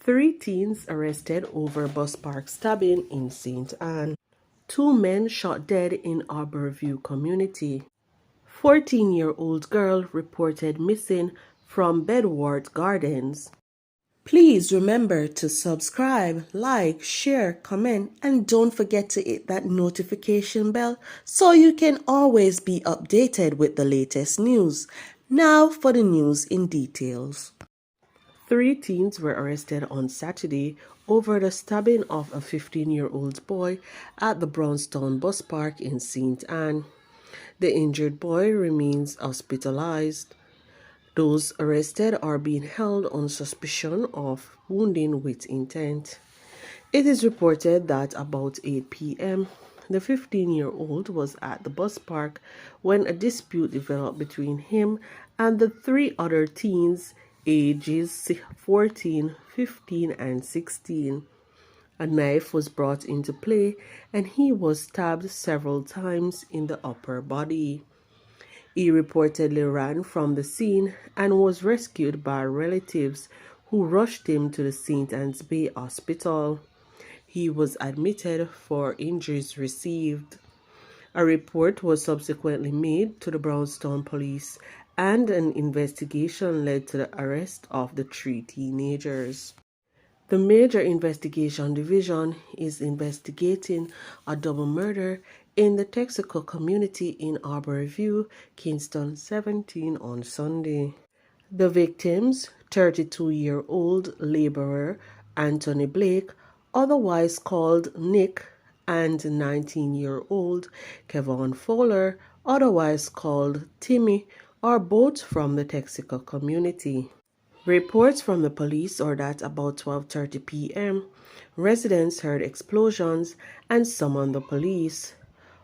Three teens arrested over bus park stabbing in St. Anne. Two men shot dead in Arborview community. 14-year-old girl reported missing from Bedward Gardens. Please remember to subscribe, like, share, comment, and don't forget to hit that notification bell so you can always be updated with the latest news. Now for the news in details. Three teens were arrested on Saturday over the stabbing of a 15-year-old boy at the Brownstown Bus Park in St. Anne. The injured boy remains hospitalized. Those arrested are being held on suspicion of wounding with intent. It is reported that about 8 p.m., the 15-year-old was at the bus park when a dispute developed between him and the three other teens ages 14, 15, and 16. A knife was brought into play and he was stabbed several times in the upper body. He reportedly ran from the scene and was rescued by relatives who rushed him to the St. Anne's Bay Hospital. He was admitted for injuries received. A report was subsequently made to the Brownstown police and an investigation led to the arrest of the three teenagers. The Major Investigation Division is investigating a double murder in the Texaco community in Arborview, Kingston 17 on Sunday. The victims, 32-year-old laborer Anthony Blake, otherwise called Nick, and 19-year-old Kevon Fowler, otherwise called Timmy, are both from the Texaco community. Reports from the police are that about 12:30 p.m., residents heard explosions and summoned the police.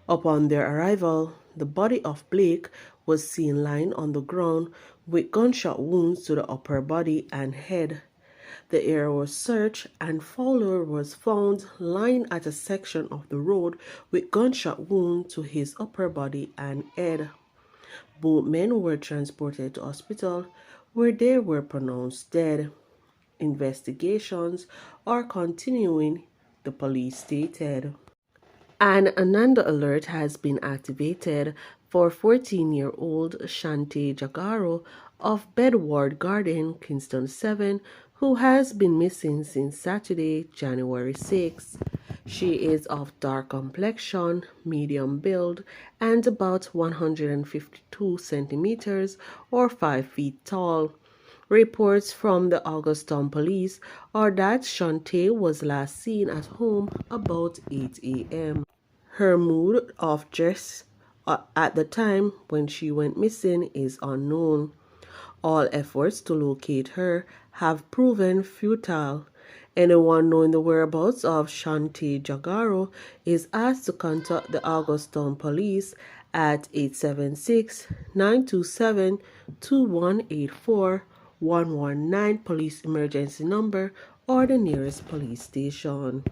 Upon their arrival, the body of Blake was seen lying on the ground with gunshot wounds to the upper body and head. The area was searched and Fowler was found lying at a section of the road with gunshot wounds to his upper body and head. Both men were transported to hospital where they were pronounced dead. Investigations are continuing, the police stated. An Ananda alert has been activated for 14-year-old Shante Jagaro of Bedward Garden, Kingston 7, who has been missing since Saturday, January 6. She is of dark complexion, medium build, and about 152 centimeters or 5 feet tall. Reports from the Augustown police are that Shante was last seen at home about 8 a.m. Her mode of dress at the time when she went missing is unknown. All efforts to locate her have proven futile. Anyone knowing the whereabouts of Shante Jagaro is asked to contact the Augustown police at 876-927-2184, 119 police emergency number, or the nearest police station.